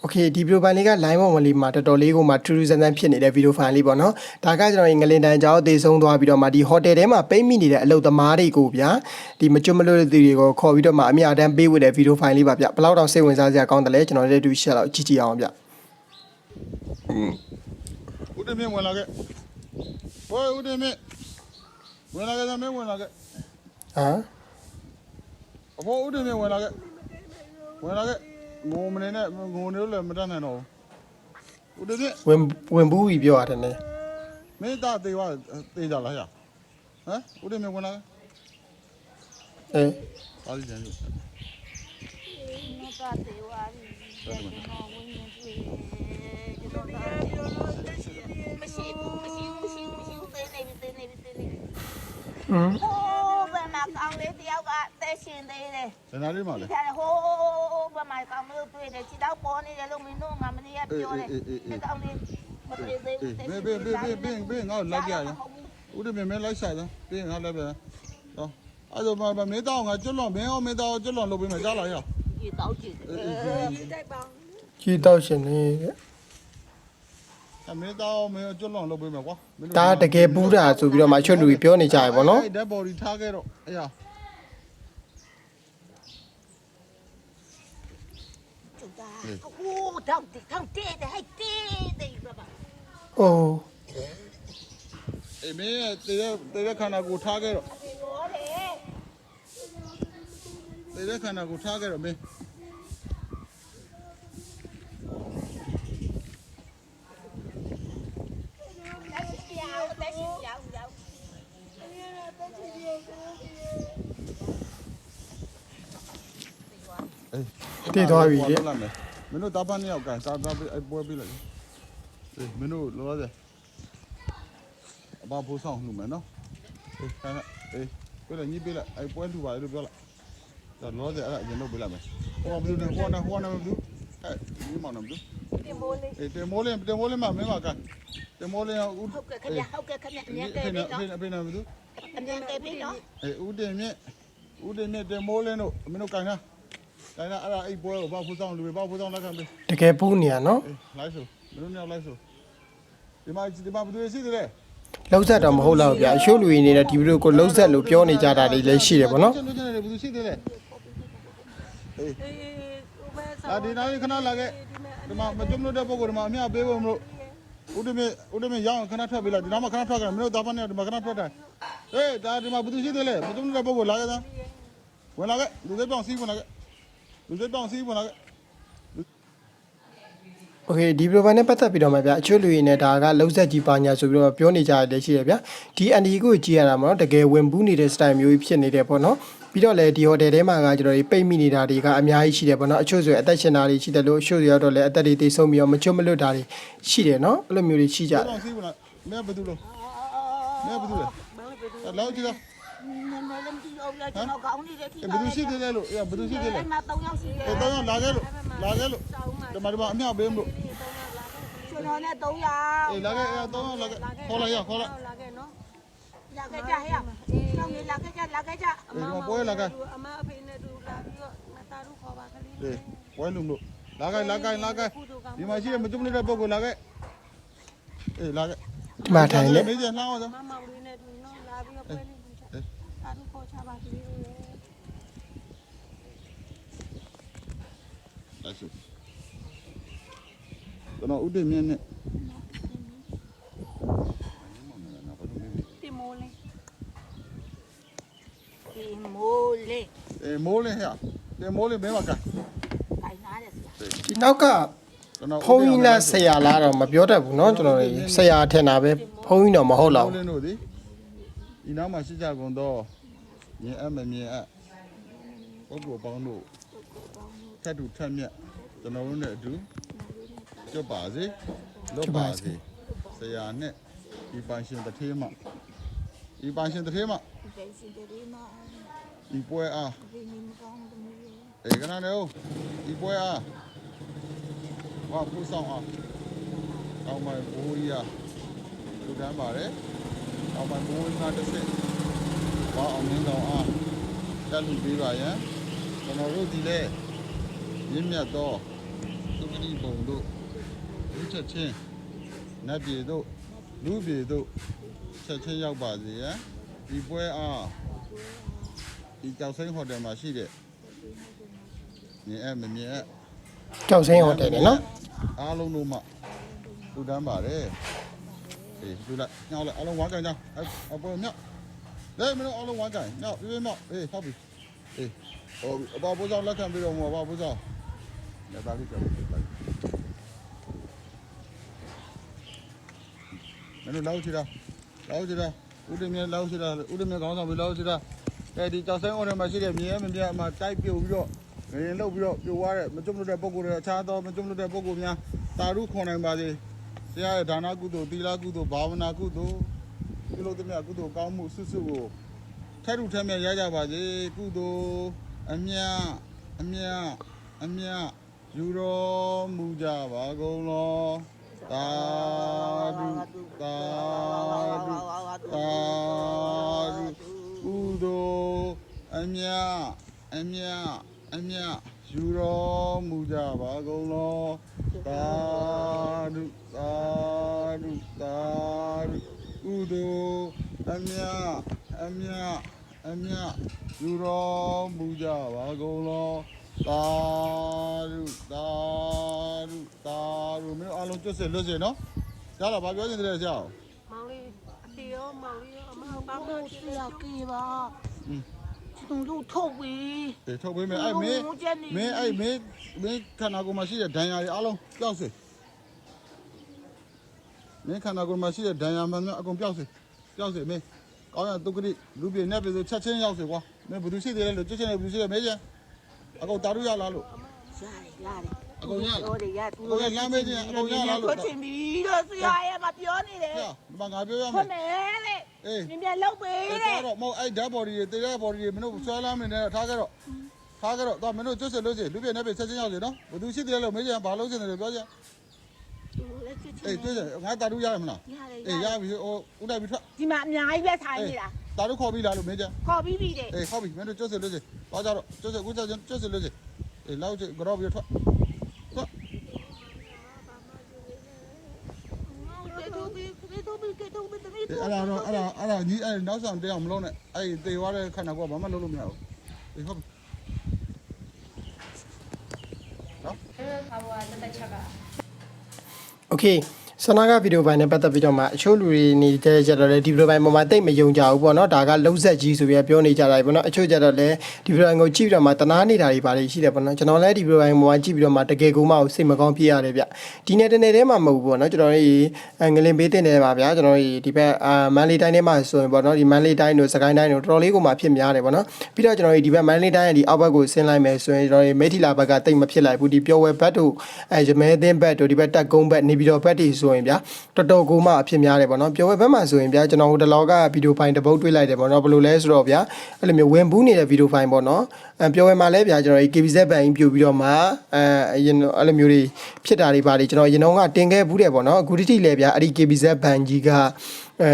โอเคဒီဗီဒီယိုဖိုင်လေးက line ပေါ်မှာလေးမှာတော်တော်လေးကိုမှထူးထူးဆန်းဆန်းဖြစ်နေတဲ့ဗီဒီယိုဖိုင်လေးပေါ့နော်ဒါကကျွန်တော်ငလင်တန်းကျောင်းသေဆုံးသွားပြီးတော့မှဒီဟိုတယ်ထဲမှာပိတ်မိနေတဲ့အလုပ်သမားတွေကိုဗျာဒီမကျွတ်မလွတ်တဲ့သူတွေကိုခေါ်ပြီးတော့မှအမြအတမ်းပေးဝတ်တဲ့ဗီဒီယိုဖိုင်လေးပါဗျဘယ်လောက်တောင်စိတ်ဝင်စားစရာကောင်းတယ်လဲကျွန်တော်တို့တူရှက်လောက်ကြည့်ကြည့်အောင်ဗျဦးတင်မြင့်ဝင်လာခဲ့ဟိုဦးတင်မြင့်ဝင်လာခဲ့သမင်းဝင်လာခဲ့အဖိုးဦးတင်မြင့်ဝင်လာခဲ့ငိုမနေနဲ့ငိုနေလို့လည်းမတတ်နိုင်တော့ဘူးဦးတင်မြင့်ဝင်ဘူးပြီးပြောရတယ်နဲ့မင်းသားသေးသွားသေးကြလားဟမ်ဦးတင်မြင့်ဝင်လာခဲ့အားကြီးတယ်မသားသေးသွားပြီမရှိသေးနေပြီဟိုးဘယ်မှာကောင်းလေးတယောက်ကတဲရှင်သေးတယ်ဇနာလေးမလဲဟိုးဘယ်မှာကောင်းလို့တွေ့တယ်ခြေတော့ပေါ်နေတယ်လို့မင်းတို့ငါမနေရပြောတယ်အဲကောင်းလေးမတွေ့သေးဘူးဘေးငါလိုက်ကြရဦးတင်မြင့်မင်းလိုက်ဆိုင်လားဘေးငါလိုက်ပဲတော့အဲ့တော့မင်းတော့ငါကျွတ်လွန်မင်းအောင်မင်းတော့ကျွတ်လွန်လုပ်ပေးမယ်ကြားလာရဒီတော့ကြည့်ကြီးတော့ရှင်နေတဲ့မင်းတော့မင်းကျွတ်လွန်လုပ်ပေးမယ်ကွာဒါတကယ်ပူးတာဆိုပြီးတော့မှချွတ်လူကြီးပြောနေကြရပေါ့နော်ဓာတ်ဘော်ဒီထားခဲ့တော့အေးရโอ้ดาวติทั้งเต้แต่ให้เต้แบบโอ้เอ้ยမင်းတဲ့ခန္ဓာကိုထားခဲ့တော့တဲ့ခန္ဓာကိုထားခဲ့တော့မင်းတည်သွားပြီလေမင်းတို့တာပန်းနှစ်ယောက်ကတာပွဲပေးလိုက်အေးမင်းတို့လောလောဆယ်အဘဖိုးဆောင်နှုတ်မယ်နော်အေးခဏအေးပြလိုက်ညှိပေးလိုက်ပွဲလှူပါလေလို့ပြောလိုက်ဒါလောလောဆယ်အဲ့ဒါအရင်လုပ်ပေးလိုက်မယ်ဟိုကဘယ်လိုလဲဟိုကမဘယ်လိုဒီမောင်နမဘယ်လိုတင်မိုးလေးတင်မိုးလေးမှာမင်းကတင်မိုးလေးဟုတ်ကဲ့ခင်ဗျအမြဲတမ်းပဲနော်အဖေနဲ့ဘယ်လိုအမြဲတမ်းပဲနော်အေးဦးတင်မြင့်တင်မိုးလေးတို့မင်းတို့ကန်တာအဲ့ဒါအဲ့ပွဲကိုဘောက်ဖိုးဆောင်လူပဲဘောက်ဖိုးဆောင်လက်ခံပေးတကယ်ပူးနေရနော်လိုက်ဆိုမင်းတို့ညောက်လိုက်ဆိုဒီမှာဘယ်လိုရှိသေးလဲလုံးဆက်တော့မဟုတ်တော့ဗျာအရှိုးလူရင်းနေတဲ့ဒီဗီဒီယိုကိုလုံးဆက်လို့ပြောနေကြတာလေးလည်းရှိတယ်ပေါ့နော်ဘယ်လိုရှိသေးလဲအေးဒီနားလေးခဏလာခဲ့ဒီမှာမကြုံလို့တဲ့ပုံကိုဒီမှာအမြပေးဖို့မလို့ဦးတမင်းရောင်းခဏထွက်ပေးလိုက်ဒီနောက်မှာခဏထွက်ကြတယ်မင်းတို့တာဖတ်နေဒီမှာခဏထွက်တယ်အေးဒါဒီမှာဘယ်သူရှိသေးလဲမကြုံလို့တဲ့ပုံကိုလာခဲ့သားဝင်လာခဲ့လူသေးပြောင်းစီးဝင်လာခဲ့လူသေးပြောင်းစီးဝင်လာခဲ့โอเคဒီဗီဒီယိုနဲ့ပတ်သက်ပြီးတော့မှဗျာအချွတ်လူရင်းနဲ့ဒါကလုံးဆက်ကြီးပါညာဆိုပြီးတော့ပြောနေကြတယ်ရှိရဗျာဒီအန်ဒီကိုကြည့်ရတာမနော်တကယ်ဝင်ပူးနေတဲ့ style မျိုးကြီးဖြစ်နေတယ်ပေါ့နော်ပြီးတော့လည်းဒီဟိုတယ်ထဲမှာကကျွန်တော်ဒီပိတ်မိနေတာတွေကအများကြီးရှိတယ်ပေါ့နော်အချွတ်ဆိုအသက်ရှင်တာတွေရှိတယ်လို့အချွတ်ဆိုတော့လည်းအသက်တွေတိတ်ဆုံးပြီးတော့မချွတ်မလွတ်တာတွေရှိတယ်နော်အဲ့လိုမျိုးတွေရှိကြတယ်မင်းဘယ်သူလဲလောက်ကြည့်လားကျွန်တော်ကောင်းနေတဲ့ဘယ်သူရှိသေးလဲလို့ဘယ်သူရှိသေးလဲအဲ့မှာ3ယောက်ရှိတယ်3ယောက်လာခဲ့လို့ဒီမှာအမြပေးမလို့ကျွန်တော်နဲ့3ယောက်အေးလာခဲ့3ယောက်လာခဲ့ခေါ်လိုက်လာခဲ့နော်လာခဲ့ကြဟဲ့ကျောင်းနေလာခဲ့ကြဒီမှာပွဲလာခဲ့အမအဖေနဲ့တူလာပြီးတော့မသားတို့ခေါ်ပါခလေးလေပွဲလုံလို့လာခဲ့ဒီမှာရှိတဲ့မจุ่มနေတဲ့ပုံကိုလာခဲ့အေးလာခဲ့ဒီမှာထိုင်လေမေးကြနှောင်းအောင်မမလေးနဲ့တူနော်လာပြီးတော့ပွဲလေးသားတို့ခေါ်ချပါခလေးအဲ့ဆိုတော့ဦးတင်မြင့်နဲ့တင်မိုးလေးဟဲ့တင်မိုးလေးမင်းပါကခိုင်းနာတယ်ဆရာဒီနောက်ကဖုန်းကြီးလားဆရာလားတော့မပြောတတ်ဘူးเนาะကျွန်တော်ဆရာထင်တာပဲဖုန်းကြီးတော့မဟုတ်တော့ဘူးလို့ဒီနောက်မှာရှိကြကုန်တော့မြင်အပ်မမြင်အပ်ပုဂ္ဂိုလ်ပေါင်းတို့ထက်တူထက်မြက်ကျွန်တော်တို့နဲ့အတူကြွပါစေလွတ်ပါစေဆရာနဲ့ဒီပန်းရှင်တစ်ထေးမှဒီပွဲအားအေးကနနေဦးဒီပွဲအားဘာပူဆောင်အားအောက်မှာဘိုးကြီးအားလူတန်းပါတယ်အောက်မှာဘိုးကြီးကတစ်စစ်ဘာအောင်မင်းတော်အားတက်လူပေးပါရန်ကျွန်တော်တို့ဒီလေရင်းမြတ်သောသုခတိဘုံ ချက်ချင်းနတ်ပြည်တို့လူပြည်တို့ချက်ချင်းရောက်ပါစေဒီပွဲအားဒီကြောက်စိမ်းဟိုတယ်မှာရှိတဲ့မြင်မမြင် ကြောက်စင်းဟိုတယ်နော် အားလုံးတို့မှလူတန်းပါတယ်လူလိုက်ညောက်လိုက်အားလုံးဝါကြိုင်ကြအပေါ်မြောက်လဲမလို့အားလုံးဝါကြိုင်ညောက်ပြေးမြောက်ဟုတ်ပြီဟိုအပေါ်ပူဇော်လက်ခံပြီးတော့အပေါ်ပူဇော်လက်သားလေးကြောက်လိုက်မင်းတို့လောက်ချီတာဦးတမြလောက်ချီတာဦးတမြခေါင်းဆောင်ပြီးလောက်ချီတာဒီကြောက်ဆိုင်အော်ထဲမှာရှိတဲ့မြင်မမြင်အမှတိုက်ပြုတ်ပြီးတော့ငရင်လုတ်ပြီးတော့ပြိုသွားတဲ့မကျွတ်လို့တဲ့ပုံကိုယ်တွေအခြားသောမကျွတ်လို့တဲ့ပုံကိုယ်များတာရုခွန်နိုင်ပါစေဆရာရဲ့ဒါနကုသိုလ်သီလကုသိုလ်ဘာဝနာကုသိုလ်ပြုလို့တဲ့မြတ်ကုသိုလ်ကောင်းမှုစွတ်ကိုထဲထူထဲမြတ်ရကြပါစေကုသိုလ်အမြယူတော်မူကြပါကုန်လောသာဓုသာဓုကုသိုလ်အမြယူတော်မူကြပါကုန်လောသာဓုကုသိုလ်အမြယူတော်မူကြပါကုန်လောသာဓုမင်းအားလုံးကျွတ်စစ်လွတ်စစ်နော်ရလားဘာပြောချင်တယ်ဆရာ မောင်လေးအတီရောမောင်လေးရောအမကောင်း 都 တော့ 是要给吧，从头透背， ထုတ်ပေးမယ်အဲ့မင်းခန္ဓာကိုယ်မှာရှိတဲ့ဒဏ်ရာတွေအားလုံးပျောက်စေမင်းခန္ဓာကိုယ်မှာရှိတဲ့ဒဏ်ရာမှန်အကုန်ပျောက်စေမင်းကောင်းရတုတ်ကတိလူပြေနဲ့ပြေဆိုချက်ချင်းရောက်စေကွာမင်းဘယ်သူရှိသေးလဲလို့ကြည့်ချင်တယ်ဘယ်သူရှိလဲမေးချင်အကုန်တာရုရလားလို့ 压的， အကုန်ရ 我的压， အကုန်ရလမ်းမေးချင်အကုန်ရလားလို့ 我亲密的是呀，也嘛表你 ဒီ 的， မှာငါပြောရမ 我 ယ် 没嘞， အေး 明天老背 အဲ့ 嘞， တော့မဟုတ်အဲ့ဓာတ်ဘော်ဒီတွေတေးတဲ့ဘော်ဒီတွေမင်းတို့ဆွဲလမ်းမနေနဲ့ထားကြတော့တော့မင်းတို့ကျွတ်စစ်လို့စီလူပြေနဲ့ပြေချက်ချင်းရောက်စေနော်ဘယ်သူရှိသေးလဲလို့မေးချင်ဘာလို့ချင်တယ်လို့ပြောချင်အေးတွေ့ကြငါတာရုရရမလားအေးရပြီဟိုဦးတိုက်ပြီးထွက် ဒီမှာအများကြီးပဲထိုင်နေတာ တာရုခေါ်ပြီးလားလို့မေးချင် ခေါ်ပြီးပြီတဲ့ အေးဟုတ်ပြီမင်းတို့ကျွတ်စစ်လို့စီသွားကြတော့ကျွတ်စစ်ကူးကျွတ်စစ်လို့စီအေးလောက်ချကြောပြီးထွက် အဲ့ဒါညီအဲ့နောက်ဆောင်တရားမလုံးနဲ့အဲ့တေသွားတဲ့ခန္ဓာကိုယ်ဘာမှလုပ်လို့မရဘူးအေးဟုတ်ပြီနော် โอเคဆန္ဒကဗီဒီယိုပိုင်းနဲ့ပတ်သက်ပြီးတော့မှအချို့လူတွေနေတဲ့ကြတော့လေဒီဗီဒီယိုပိုင်းပေါ်မှာတိတ်မယုံကြဘူးပေါ့နော်ဒါကလုံးဆက်ကြီးဆိုပြီးပြောနေကြတာပေါ့နော်အချို့ကြတော့လေဒီဗီဒီယိုပိုင်းကိုကြည့်ပြီးတော့မှတနာနေတာတွေပါလေရှိတယ်ပေါ့နော်ကျွန်တော်လည်းဒီဗီဒီယိုပိုင်းပေါ်မှာကြည့်ပြီးတော့မှတကယ်ကိုမှစိတ်မကောင်းဖြစ်ရတယ်ဗျဒီနေ့တနေ့တည်းမှမဟုတ်ဘူးပေါ့နော်ကျွန်တော်တို့ငလင်ပေးတင်နေပါဗျာကျွန်တော်တို့ဒီဘက်မန်လေးတိုင်းထဲမှာဆိုရင်ပေါ့နော်ဒီမန်လေးတိုင်းတို့စကိုင်းတိုင်းတို့တော်တော်လေးကိုမှဖြစ်များတယ်ပေါ့နော်ပြီးတော့ကျွန်တော်တို့ဒီဘက်မန်လေးတိုင်းရဲ့ဒီအောက်ဘက်ကိုဆင်းလိုက်မယ်ဆိုရင်ကျွန်တော်တို့မိထီလာဘက်ကတိတ်မဖြစ်လိုက်ဘူးဒီပျော်ဝဲဘက်တို့ရမဲသင်းဘက်တို့ဒီဘက်တက်ကုန်းဘက်နေပြီးတော့ဘက်တွေဆိုရင်ဗျာတော်တော်ကိုမှအဖြစ်များတယ်ပေါ့နော်ပျော်ဝဲဘက်မှာဆိုရင်ဗျာကျွန်တော်တို့တလောကဗီဒီယိုဖိုင်တစ်ပုတ်တွေ့လိုက်တယ်ပေါ့နော်ဘယ်လိုလဲဆိုတော့ဗျာအဲ့လိုမျိုးဝင်ဘူးနေတဲ့ဗီဒီယိုဖိုင်ပေါ့နော်ပျော်ဝဲမှာလဲဗျာကျွန်တော်ဒီ KBZ ဘန်ပြူပြီးတော့မှအရင်အဲ့လိုမျိုးတွေဖြစ်တာတွေပါလေကျွန်တော်ရင်တော့ကတင်ခဲ့ဘူးတယ်ပေါ့နော်အခုတိတိလဲဗျာအဲ့ဒီ KBZ ဘန်ကြီးက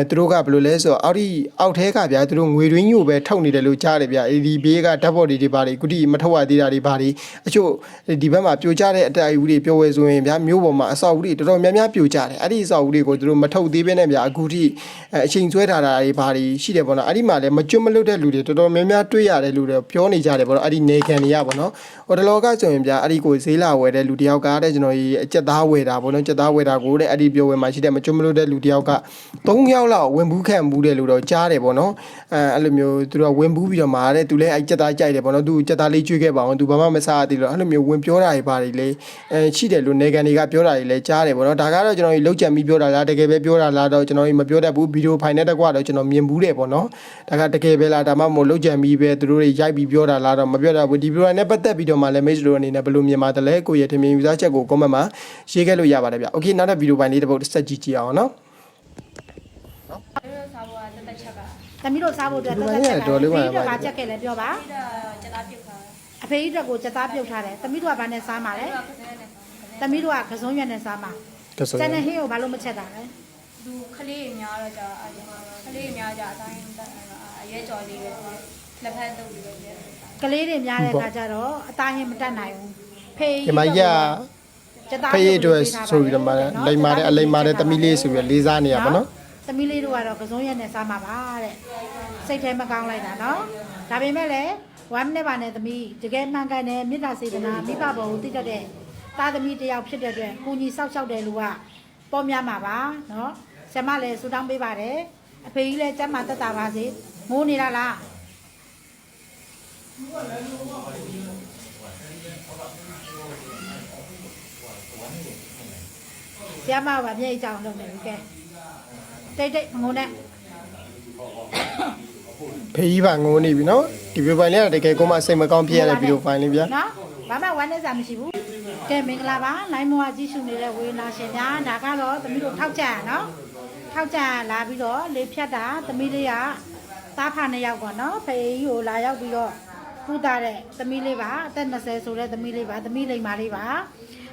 သူတို့ကဘယ်လိုလဲဆိုတော့အောက်ထဲကဗျာသူတို့ငွေတွင်းကြီးကိုပဲထုတ်နေတယ်လို့ကြားတယ်ဗျာဒီဘေးကဓာတ်ပေါ်တွေပါလေအခုတိမထုတ်ရသေးတာတွေပါလေအချို့ဒီဘက်မှာပြိုကျတဲ့အတိုက်အဦးတွေပြောဝဲဆိုရင်ဗျာမျိုးပေါ်မှာအဆောက်အဦတွေတော်တော်များများပြိုကျတယ်အဲ့ဒီအဆောက်အဦတွေကိုသူတို့မထုတ်သေးဘဲနဲ့ဗျာအခုတိအချိန်ဆွဲထားတာတွေပါလေရှိတယ်ပေါ့နော်အဲ့ဒီမှာလည်းမကျွတ်မလွတ်တဲ့လူတွေတော်တော်များများတွေ့ရတယ်လို့ပြောနေကြတယ်ပေါ့နော်အဲ့ဒီနေခံတွေရပေါ့နော်ဟိုတလောကဆိုရင်ဗျာအဲ့ဒီကိုဈေးလာဝယ်တဲ့လူတယောက်ကတဲ့ကျွန်တော်အကြက်သားဝယ်တာပေါ့နော်ကြက်သားဝယ်တာကိုတဲ့အဲ့ဒီပြောဝယ်မှာရှိတဲ့မကျွတ်မလွတ်တဲ့လူတယောက်က3ယောက်လောက်ဝင်ဘူးခံဘူးတယ်လို့တော့ကြားတယ်ပေါ့နော်အဲ့လိုမျိုးသူတို့ဝင်ဘူးပြီးတော့မှာတဲ့သူလည်းအဲ့ကြက်သားကြိုက်တယ်ပေါ့နော်သူကြက်သားလေးကျွေးခဲ့ပါအောင်သူဘာမှမစားသေးလို့အဲ့လိုမျိုးဝင်ပြောတာတွေပါတယ်လေရှိတယ်လို့နေကန်တွေကပြောတာတွေလည်းကြားတယ်ပေါ့နော်ဒါကတော့ကျွန်တော်လောက်ကြံပြီးပြောတာလားတကယ်ပဲပြောတာလားတော့ကျွန်တော်မပြောတတ်ဘူးဗီဒီယိုဖိုင်နဲ့တကွာတော့ကျွန်တော်မြင်ဘူးတယ်ပေါ့နော်ဒါကတကယ်ပဲလားဒါမှမဟုတ်လောက်ကြံပြီးပဲသူတို့တွေရိုက်ပြီးပြောတာလားတော့မပြောတတ်ဘူးဒီဗီဒီယိုနဲ့ပတ်သက်ပြီးတော့မှလည်း message လို့အနေနဲ့ဘယ်လိုမြင်ပါတယ်လဲကိုယ့်ရဲ့ထင်မြင်ယူဆချက်ကို comment မှာရေးခဲ့လို့ရပါတယ်ဗျโอเคနောက်တဲ့ဗီဒီယိုဖိုင်လေးတစ်ပုဒ်ဆက်ကြည့်ကြည့်အောင်နော်သမီးတို့စားဖို့အတွက်တက်ချက်ကချက်ခဲ့လဲပြောပါအဖေကြီးတို့ကိုစက်သားပြုတ်ထားတယ်သမီးတို့ကဘာနဲ့စားမှာလဲသမီးတို့ကကစုံရွက်နဲ့စားမှာစက်နဲ့ဟင်းကိုဘာလို့မချက်တာလဲ သူခလေးများတော့ကြာခလေးများကြာအတိုင်းအရဲကြော်လေးပဲလက်ဖက်တုပ်လေးပဲ ကလေးတွေများတဲ့အခါကျတော့အသားဟင်းမတက်နိုင်ဘူးဖေး ဒီမှာရ စ ဖေးအတွက်ဆိုပြီးတော့မှလိမ်မာတဲ့အလိမ်မာတဲ့သမီးလေးဆိုပြီးလေးစားနေရပါနော် သမီးလေးတို့ကတော့ကစုံရက်နဲ့စားမှာပါတဲ့စိတ်ထဲမကောင်းလိုက်တာနော်ဒါပေမဲ့လည်းဝမ်းနဲ့ပါနဲ့သမီးတကယ်မှန်ကန်တဲ့မေတ္တာစေတနာမိဘဘောကိုသိတတ်တဲ့သားသမီးတယောက်ဖြစ်တဲ့အတွက်ကိုကြီးစောက်ရှောက်တဲ့လူကပေါ်များမှာပါနော်ဆရာမလည်းဆူတောင်းပေးပါတယ်အဖေကြီးလည်းကျမ်းမာသက်သာပါစေမိုးနေတာလားဆရာမကမျက်အကြောင်းလုပ်နေပြီကဲတိတ်ငုံနဲ့ ဖေးကြီးပါငိုနေပြီနော်ဒီဗီဒီယိုဖိုင်လေးကတကယ်ကိုမှစိတ်မကောင်းဖြစ်ရတဲ့ဗီဒီယိုဖိုင်လေးဗျာ နော်ဘာမှဝမ်းနေစရာမရှိဘူးကဲမင်္ဂလာပါလိုင်းမောကကြည့်ရှုနေတဲ့ဝေနာရှင်များဒါကတော့သမီးတို့ထောက်ကြရနော်ထောက်ကြလာပြီးတော့လေဖြတ်တာသမီးလေးကသားဖာ2ယောက်ပေါ့နော်ဖေးကြီးကိုလာရောက်ပြီးတော့ပူတာတဲ့သမီးလေးပါအသက်20ဆိုတဲ့သမီးလေးပါသမီးလိမ္မာလေးပါ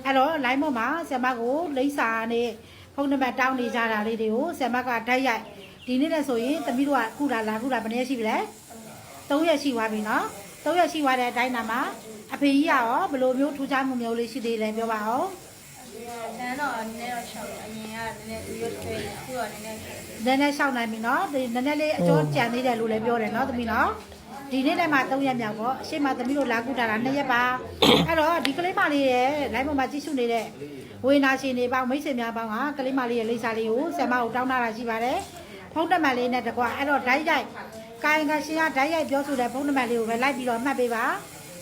အဲ့တော့လိုင်းမောမှာဆရာမကိုလိမ့်စာနဲ့ဖုန်းနံပါတ်တောင်းနေကြတာလေးတွေကိုဆရာမကဓာတ်ရိုက်ဒီနေ့နဲ့ဆိုရင်သမီးတို့ကကုတာလာကုတာဘယ်နည်းရှိပြီလဲ3ရက်ရှိသွားပြီနော်3ရက်ရှိသွားတဲ့အတိုင်းနာမှာအဖေကြီးရောဘယ်လိုမျိုးထူးခြားမှုမျိုးလေးရှိသေးလဲပြောပါဦး တန်းတော့နည်းနည်းတော့ရှောက်တယ်အရင်ကနည်းနည်းရွတ်တွေ့ခုတော့နည်းနည်း နည်းနည်းရှောက်နိုင်ပြီနော်ဒီနည်းနည်းလေးအကျိုးကြံသေးတယ်လို့လည်းပြောတယ်နော်သမီးနော်ဒီနေ့လည်းမှ3ရက်မြောက်ပေါ့အရှိမသမီးတို့လာကုတာတာ2ရက်ပါအဲ့တော့ဒီကလေးမလေးရဲ့ live ပေါ်မှာကြည့်ရှုနေတဲ့ဝေနာရှင်တွေပေါင်းမိတ်ဆွေများပေါင်းကကလေးမလေးရဲ့လိပ်စာလေးကိုဆရာမကိုတောင်းတာရှိပါတယ်ဖုန်းနံပါတ်လေးနဲ့တကွာအဲ့တော့ဓာတ်ရိုက်ကိုင်ကရှင်ကဓာတ်ရိုက်ပြောဆိုတဲ့ဖုန်းနံပါတ်လေးကိုပဲလိုက်ပြီးတော့မှတ်ပေးပါ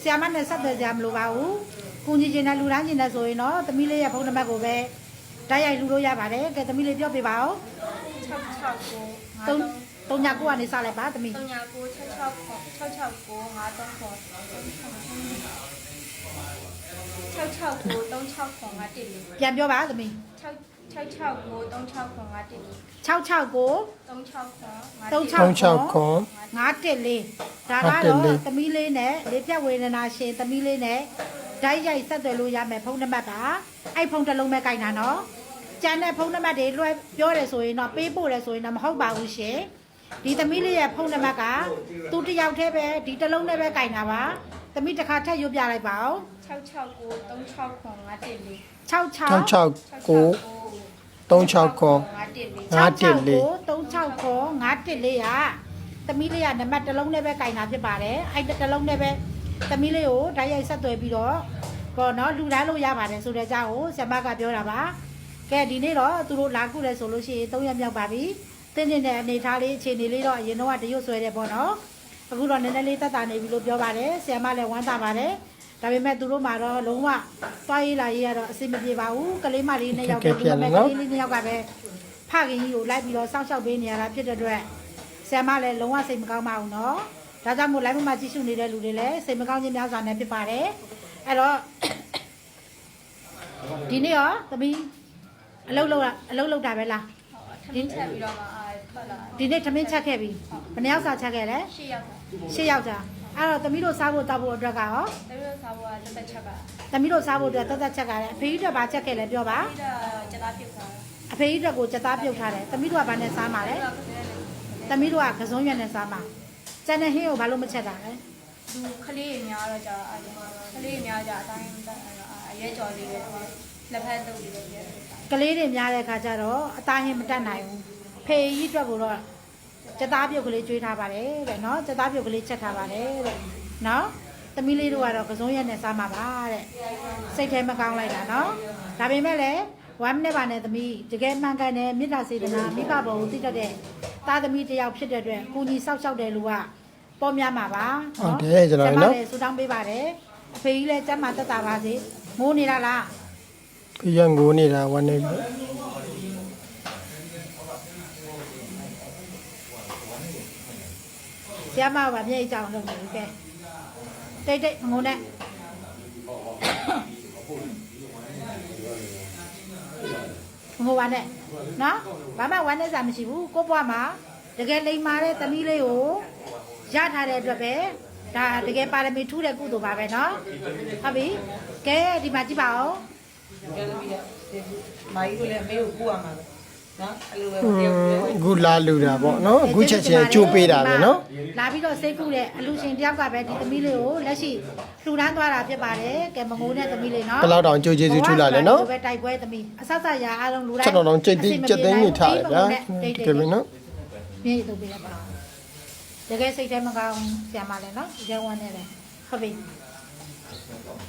ဆရာမနဲ့ဆက်သွယ်ကြမလို့ပါဘူးကိုကြီးချင်းနဲ့လူတိုင်းချင်းနဲ့ဆိုရင်တော့သမီးလေးရဲ့ဖုန်းနံပါတ်ကိုပဲဓာတ်ရိုက်လူလို့ရပါတယ်ကဲသမီးလေးပြောပြပါဦး 669 3ည9ကနေစလိုက်ပါသမီး 369 669 ပြန်ပြောပါသမီး 669 669 369 514 369 ဒါကတော့သမီးလေးနဲ့လေပြတ်ဝေဒနာရှင်သမီးလေးနဲ့ဓာတ်ရိုက်ဆက်သွယ်လို့ရမယ်ဖုန်းနံပါတ်ပါအဲ့ဖုန်းတစ်လုံးပဲကြိုက်တာနော်ကျန်တဲ့ဖုန်းနံပါတ်တွေလွှဲပြောတယ်ဆိုရင်တော့ပေးပို့တယ်ဆိုရင်တော့မဟုတ်ပါဘူးရှင်ဒီသမီးလေးရဲ့ဖုန်းနံပါတ်ကသူတစ်ယောက်တည်းပဲဒီတစ်လုံးနဲ့ပဲကြိုက်တာပါသမီးတစ်ခါထပ်ရွတ်ပြလိုက်ပါဦး 669 369 669 369 514 369 369 514ရသမီးလေးကနံပါတ်တစ်လုံးနဲ့ပဲကြိုင်တာဖြစ်ပါတယ်အဲ့တစ်လုံးနဲ့ပဲသမီးလေးကိုဓာတ်ရိုက်ဆက်သွယ်ပြီးတော့ပေါ့နော်လူတိုင်းလို့ရပါတယ်ဆိုတဲ့အကြောင်းကိုဆရာမကပြောတာပါကဲဒီနေ့တော့သူတို့လာခုလဲဆိုလို့ရှိရင်3ရက်မြောက်ပါပြီတင်းတင်းတဲ့အနေထားလေးအခြေအနေလေးတော့အရင်တော့တရွတ်ဆွဲတယ်ပေါ့နော်အခုတော့နည်းနည်းလေးတက်တာနေပြီလို့ပြောပါတယ်ဆရာမလည်းဝမ်းသာပါတယ်ဒါပေမဲ့သူတို့မှာတော့လုံးဝသွားရေးလာရေးရတော့အဆင်မပြေပါဘူးကလေးမလေး2ယောက်ကကလေးလေး2ယောက်ကပဲဖခင်ကြီးကိုလိုက်ပြီးတော့စောင့်ရှောက်ပေးနေရတာဖြစ်တဲ့အတွက်ဆရာမလည်းလုံးဝစိတ်မကောင်းပါဘူးနော်ဒါကြောင့်မို့ live မှာကြည့်ရှုနေတဲ့လူတွေလည်းစိတ်မကောင်းခြင်းများစွာနဲ့ဖြစ်ပါတယ်အဲ့တော့ဒီနေ့ရောသမီးအလုပ်လုပ်တာပဲလား ဒီချက်ပြီးတော့မှထွက်လာ ဒီနေ့သမင်းချက်ခဲ့ပြီဘယ်နှယောက်စာချက်ခဲ့လဲ 8ယောက် 8ယောက်ကြာအဲ့တော့သမီးတို့စားဖို့တောက်ဖို့အတွက်ကရော တမီးတို့စားဖို့ကတက်ချက်က သမီးတို့စားဖို့အတွက်တက်ချက်ကလည်းအဖေကြီးတို့ဘာချက်ခဲ့လဲပြောပါ ပြီးတော့ကျသားပြုတ်သွား အဖေကြီးတို့ကိုစက်သားပြုတ်ထားတယ်သမီးတို့ကဘာနဲ့စားမှာလဲသမီးတို့ကကစုံရွက်နဲ့စားမှာကျန်တဲ့ဟင်းကိုဘာလို့မချက်တာလဲ သူခလေးများတော့ကြာခလေးများကြာအတိုင်းအရဲကြော်လေးပဲလက်ဖက်တုပ်လေးပဲပြည့် ကလေးတွေများတဲ့အခါကျတော့အသားဟင်းမတက်နိုင်ဘူးဖေကြီးအတွက်ကိုတော့စက်သားပြုတ်ကလေးကျွေးထားပါတယ်တဲ့နော်စက်သားပြုတ်ကလေးချက်ထားပါတယ်တဲ့နော်သမီးလေးတို့ကတော့ကစုံရွက်နဲ့စားမှာပါတဲ့စိတ်ထဲမကောင်းလိုက်တာနော်ဒါပေမဲ့လည်းဝမ်းနဲ့ပါနဲ့သမီးတကယ်မှန်ကန်တဲ့မေတ္တာစေတနာမိဘဘောကိုသိတတ်တဲ့သားသမီးတယောက်ဖြစ်တဲ့အတွက်ကိုကြီးစောက်ရှောက်တဲ့လူကပေါ်များမှာပါနော်ဆူတောင်းပေးပါတယ်အဖေကြီးလည်းကျမ်းမာသက်သာပါစေမိုးနေတာလား ဖေးရငိုနေတာဝမ်းနေပြီ ဆရာမကမျက်အကြောင်းလုပ်နေပြီကဲတိတ်ငုံနဲ့ငိုပါနဲ့နော်ဘာမှဝမ်းနေစရာမရှိဘူးကိုဘွားမှာတကယ်လိမ်မာတဲ့သမီးလေးကိုရထားတဲ့အတွက်ပဲဒါတကယ်ပါရမီထူးတဲ့ကုသိုလ်ပါပဲနော်ဟုတ်ပြီကဲဒီမှာကြည့်ပါဦး မာကြီးတို့လည်းအမေကိုကူရမှာပဲ အခုလာလူတာပေါ့နော်အခုချက်ချင်းကြိုးပေးတာပဲနော် လာပြီးတော့စိတ်ကူးတဲ့အလူရှင်တယောက်ကပဲဒီသမီးလေးကိုလက်ရှိလှူဒန်းသွားတာဖြစ်ပါတယ်ကဲမငိုးတဲ့သမီးလေးနော် ဘယ်လောက်တောင်ကြိုးကျေးဇူးထူလာလဲနော် ပဲတိုက်ပွဲသမီးအဆက်ဆက်ရာအားလုံးလူတိုင်း ချက်တော်ကြိတ်သိမ်းနေထားတယ်ဗျာတကယ်ပဲနော် မြေတို့ပြရပါတကယ်စိတ်ထဲမကောင်းဆရာမလည်းနော်ရဲဝမ်းနေတယ်ဟုတ်ပြီ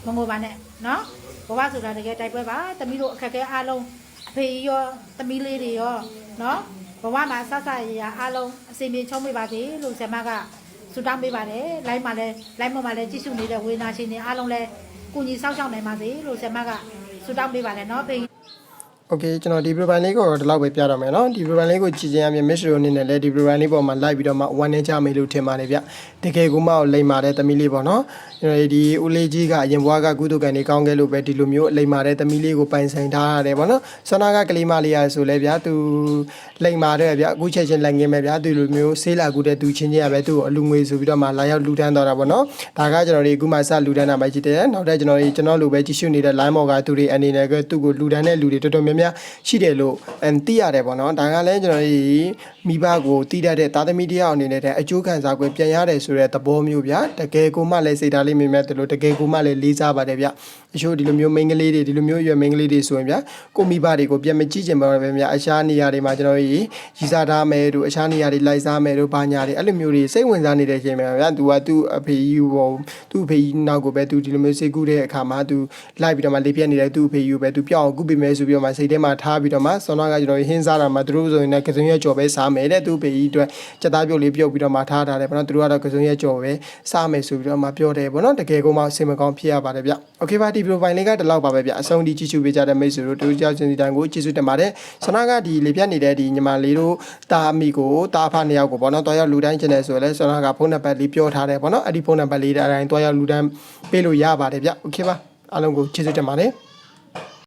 မငိုပါနဲ့နော်ဘဝဆိုတာတကယ်တိုက်ပွဲပါသမီးတို့အခက်အခဲအားလုံးအဖေရောသမီးလေးတွေရောနော်ဘဝမှာဆက်ဆက်ရာအားလုံးအစီအပြေချုံးပေးပါစေလို့ဆရာမကဆုတောင်းပေးပါတယ်လိုင်းမှာလည်းလိုင်းပေါ်မှာလည်းကြည့်ရှုနေတဲ့ဝေနာရှင်တွေအားလုံးလည်းကိုကြီးစောင့်ရှောက်နိုင်ပါစေလို့ဆရာမကဆုတောင်းပေးပါတယ်နော်ဖေ โอเคကျွန်တော်ဒီ program လေးကိုဒီလောက်ပဲပြတော့မယ်เนาะဒီ program လေးကိုကြည့်ချင်ရမြင် Miss Ro အနေနဲ့လည်းဒီ program လေးပေါ်မှာ live ပြီးတော့မှ1နဲ့ကြမယ်လို့ထင်ပါတယ်ဗျတကယ်ကိုမှလိမ္မာတဲ့သမီးလေးပေါ့เนาะကျွန်တော်ဒီဦးလေးကြီးကအရင်ဘွားကကုသကံနေကောင်းခဲ့လို့ပဲဒီလိုမျိုးလိမ္မာတဲ့သမီးလေးကိုပိုင်ဆိုင်ထားရတယ်ပေါ့เนาะဆောနာကကလေးမလေးရဆိုလဲဗျာသူလိမ္မာတဲ့ဗျအခုချက်ချင်းလက်ငင်းပဲဗျာသူလိုမျိုးဆေးလာကူတဲ့သူချင်းချင်းရပဲသူ့ကိုအလူငွေဆိုပြီးတော့မှလာရောက်လူတန်းတော့တာပေါ့เนาะဒါကကျွန်တော်ဒီအခုမှစလူတန်းတာပဲကြည့်တယ်နောက်တဲ့ကျွန်တော်လိုပဲကြည့်ရှုနေတဲ့ line ပေါ်ကသူတွေအနေနဲ့ကသူ့ကိုလူတန်းတဲ့လူတွေတော်တော်များများရှိတယ်လို့သိရတယ်ပေါ့နော်ဒါကလည်းကျွန်တော်ဒီမိဘကိုတည်တတ်တဲ့သားသမီးတယောက်အနေနဲ့အကျိုးခံစား권ပြန်ရတယ်ဆိုတဲ့သဘောမျိုးဗျာတကယ်ကိုမှလည်းစိတ်ဓာတ်လေးမြင်မဲ့တယ်လို့တကယ်ကိုမှလည်းလေးစားပါတယ်ဗျအချို့ဒီလိုမျိုးမိန်းကလေးတွေဒီလိုမျိုးရွယ်မိန်းကလေးတွေဆိုရင်ဗျာကိုမိဘတွေကိုပြန်မကြည့်ချင်ပါပဲဗျာအခြားနေရာတွေမှာကျွန်တော်ရီစားထားမယ်တို့အခြားနေရာတွေလိုက်စားမယ်တို့ဘာညာတွေအဲ့လိုမျိုးတွေစိတ်ဝင်စားနေတဲ့အချိန်မှာဗျာသူကသူ့အဖေကြီးကိုသူ့အဖေကြီးနောက်ကိုပဲသူဒီလိုမျိုးစိတ်ကူးတဲ့အခါမှာသူလိုက်ပြီးတော့မှလေးပြက်နေတဲ့သူ့အဖေကြီးကိုပဲသူပြောင်းအောင်ကုပေးမယ်ဆိုပြီးတော့မှစိတ်ထဲမှာထားပြီးတော့မှဆောနာကကျွန်တော်ဟင်းစားတာမှာသူတို့ဆိုရင်လည်းကစုံရက်ကြော်ပဲစားမယ်တဲ့သူ့အဖေကြီးအတွက်စက်သားပြုတ်လေးပြုတ်ပြီးတော့မှထားတယ်ပေါ့နော်သူတို့ကတော့ကစုံရက်ကြော်ပဲစားမယ်ဆိုပြီးတော့မှပြောတယ်ပေါ့နော်တကယ်ကိုမှစိတ်မကောင်းဖြစ်ရပါတယ်ဗျโอเคပါဒီ profile လေးကဒီလောက်ပါပဲဗျအဆုံးထိကြည့်ရှုပေးကြတဲ့မိတ်ဆွေတို့တူကြောက်စင်စီတန်ကိုကျေးဇူးတင်ပါတယ်ဆောနာကဒီလေပြတ်နေတဲ့ဒီညီမလေးတို့တာအမိကိုတာဖနှစ်ယောက်ကိုပေါ့နော်တွားရောက်လူတိုင်းချင်တယ်ဆိုလည်းဆောနာကဖုန်းနံပါတ်လေးပြောထားတယ်ပေါ့နော်အဲ့ဒီဖုန်းနံပါတ်လေးအတိုင်းတွားရောက်လူတိုင်းပေးလို့ရပါတယ်ဗျโอเคပါအားလုံးကိုကျေးဇူးတင်ပါတယ်